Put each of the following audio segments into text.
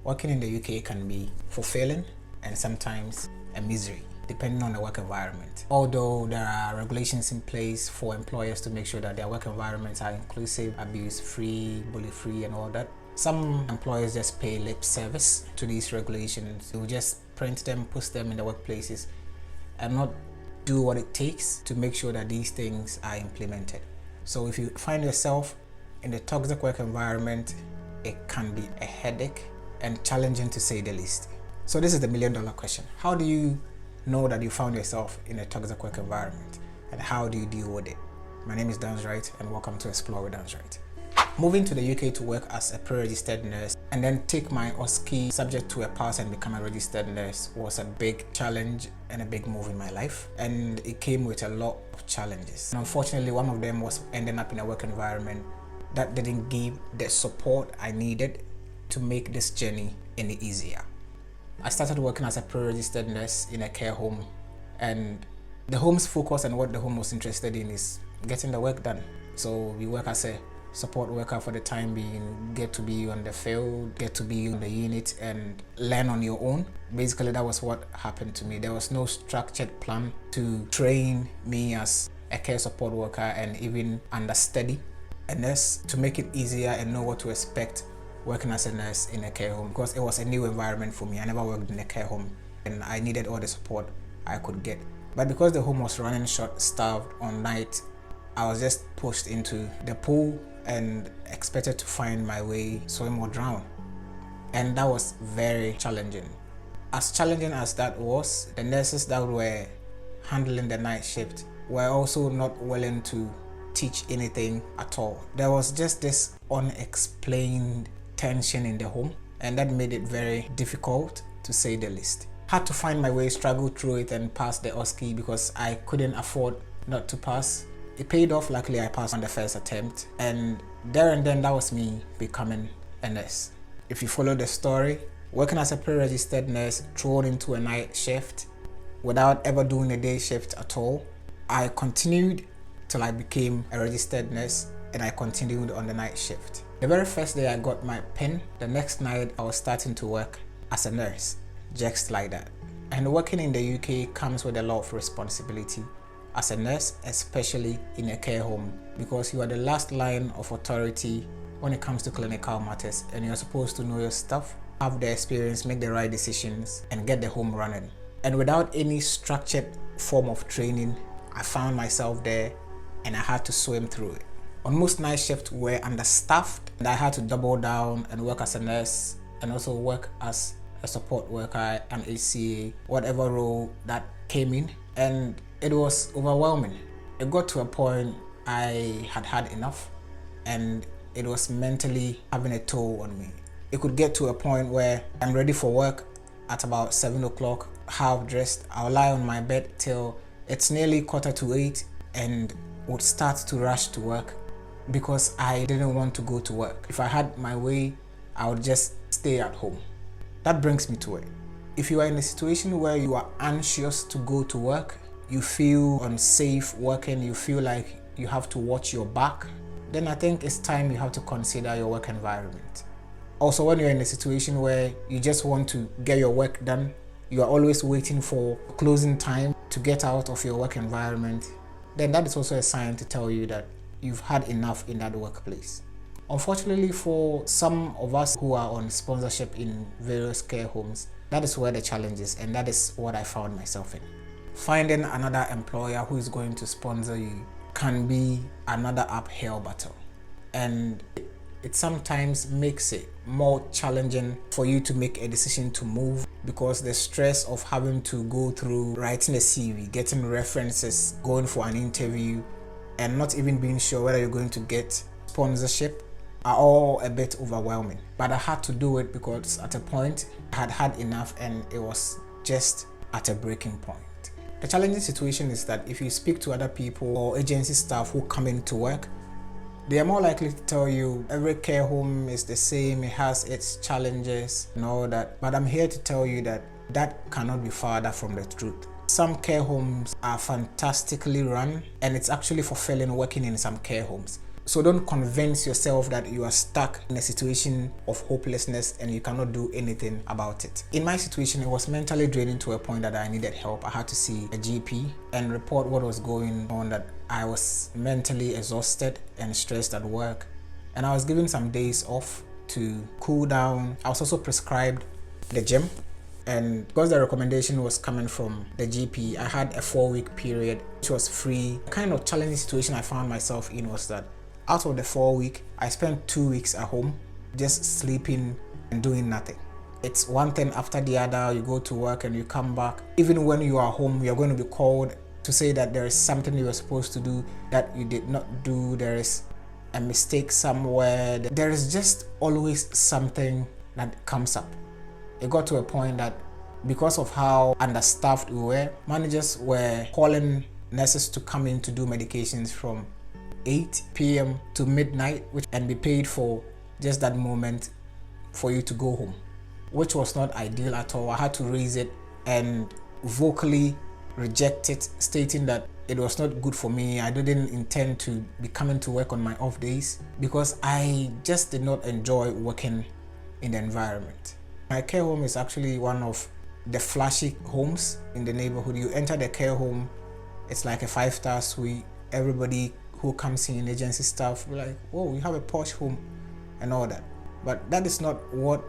Working in the UK can be fulfilling and sometimes a misery, depending on the work environment. Although there are regulations in place for employers to make sure that their work environments are inclusive, abuse-free, bully-free and all that, some employers just pay lip service to these regulations. They will just print them, post them in the workplaces and not do what it takes to make sure that these things are implemented. So if you find yourself in a toxic work environment, it can be a headache and challenging to say the least. So this is the million-dollar question. How do you know that you found yourself in a toxic work environment and how do you deal with it? My name is Dans Wright and welcome to Explore with Dans Wright. Moving to the UK to work as a pre-registered nurse and then take my OSCE subject to a pass and become a registered nurse was a big challenge and a big move in my life, and it came with a lot of challenges. And unfortunately, one of them was ending up in a work environment that didn't give the support I needed to make this journey any easier. I started working as a pre-registered nurse in a care home, and the home's focus and what the home was interested in is getting the work done. So we work as a support worker for the time being, get to be on the field, get to be on the unit and learn on your own. Basically, that was what happened to me. There was no structured plan to train me as a care support worker and even understudy a nurse to make it easier and know what to expect working as a nurse in a care home, because it was a new environment for me. I never worked in a care home and I needed all the support I could get. But because the home was running short-staffed on night, I was just pushed into the pool and expected to find my way, swim or drown. And that was very challenging. As challenging as that was, the nurses that were handling the night shift were also not willing to teach anything at all. There was just this unexplained tension in the home, and that made it very difficult to say the least. Had to find my way, struggle through it and pass the OSCE because I couldn't afford not to pass. It paid off. Luckily, I passed on the first attempt, and there and then that was me becoming a nurse. If you follow the story, working as a pre-registered nurse, thrown into a night shift without ever doing a day shift at all, I continued till I became a registered nurse, and I continued on the night shift. The very first day I got my PIN, the next night I was starting to work as a nurse, just like that. And working in the UK comes with a lot of responsibility as a nurse, especially in a care home, because you are the last line of authority when it comes to clinical matters, and you're supposed to know your stuff, have the experience, make the right decisions, and get the home running. And without any structured form of training, I found myself there and I had to swim through it. On most night shifts were understaffed, and I had to double down and work as a nurse and also work as a support worker, an HCA, whatever role that came in, and it was overwhelming. It got to a point I had had enough, and it was mentally having a toll on me. It could get to a point where I'm ready for work at about 7 o'clock, half dressed. I'll lie on my bed till it's nearly 7:45 and would start to rush to work because I didn't want to go to work. If I had my way, I would just stay at home. That brings me to it. If you are in a situation where you are anxious to go to work, you feel unsafe working, you feel like you have to watch your back, then I think it's time you have to consider your work environment. Also, when you're in a situation where you just want to get your work done, you are always waiting for closing time to get out of your work environment, then that is also a sign to tell you that you've had enough in that workplace. Unfortunately, for some of us who are on sponsorship in various care homes, that is where the challenge is, and that is what I found myself in. Finding another employer who is going to sponsor you can be another uphill battle, and it sometimes makes it more challenging for you to make a decision to move, because the stress of having to go through writing a CV, getting references, going for an interview, and not even being sure whether you're going to get sponsorship are all a bit overwhelming. But I had to do it because at a point I had had enough and it was just at a breaking point. The challenging situation is that if you speak to other people or agency staff who come into work, they are more likely to tell you every care home is the same, it has its challenges and all that. But I'm here to tell you that that cannot be farther from the truth. Some care homes are fantastically run, and it's actually fulfilling working in some care homes. So don't convince yourself that you are stuck in a situation of hopelessness and you cannot do anything about it. In my situation, it was mentally draining to a point that I needed help. I had to see a GP and report what was going on, that I was mentally exhausted and stressed at work. And I was given some days off to cool down. I was also prescribed the gym. And because the recommendation was coming from the GP, I had a 4-week period which was free. The kind of challenging situation I found myself in was that out of the 4 weeks, I spent 2 weeks at home just sleeping and doing nothing. It's one thing after the other. You go to work and you come back. Even when you are home, you're going to be called to say that there is something you were supposed to do that you did not do. There is a mistake somewhere. There is just always something that comes up. It got to a point that because of how understaffed we were, managers were calling nurses to come in to do medications from 8 p.m. to midnight, and be paid for just that moment for you to go home, which was not ideal at all. I had to raise it and vocally reject it, stating that it was not good for me. I didn't intend to be coming to work on my off days because I just did not enjoy working in the environment. My care home is actually one of the flashy homes in the neighborhood. You enter the care home, it's like a 5-star suite. Everybody who comes in, agency staff, be like, whoa, you have a posh home and all that. But that is not what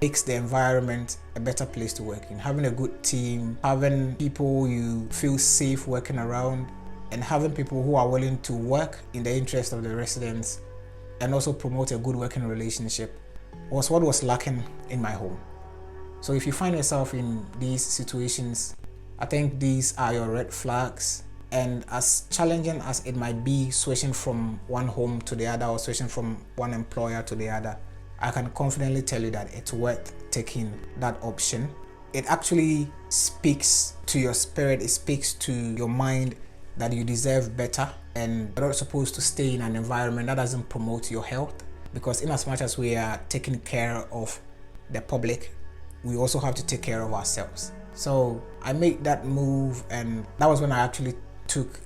makes the environment a better place to work in. Having a good team, having people you feel safe working around, and having people who are willing to work in the interest of the residents and also promote a good working relationship was what was lacking in my home. So if you find yourself in these situations, I think these are your red flags. And as challenging as it might be switching from one home to the other or switching from one employer to the other, I can confidently tell you that it's worth taking that option. It actually speaks to your spirit, it speaks to your mind that you deserve better, and you're not supposed to stay in an environment that doesn't promote your health. Because in as much as we are taking care of the public, we also have to take care of ourselves. So I made that move, and that was when I actually took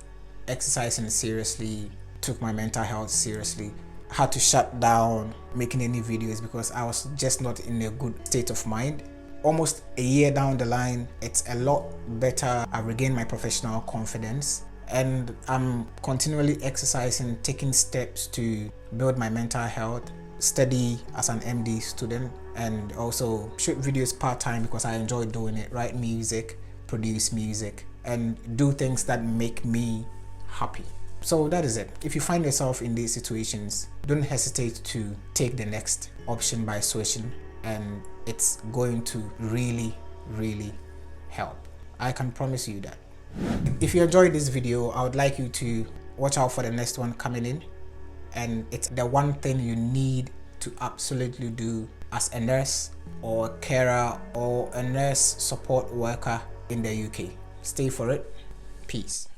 exercising seriously, took my mental health seriously. I had to shut down making any videos because I was just not in a good state of mind. Almost a year down the line, it's a lot better. I've regained my professional confidence, and I'm continually exercising, taking steps to build my mental health, study as an MD student, and also shoot videos part-time because I enjoy doing it, write music, produce music, and do things that make me happy. So that is it. If you find yourself in these situations, don't hesitate to take the next option by switching, and it's going to really help. I can promise you that. If you enjoyed this video, I would like you to watch out for the next one coming in, and it's the one thing you need to absolutely do as a nurse or a carer or a nurse support worker in the UK. Stay for it. Peace.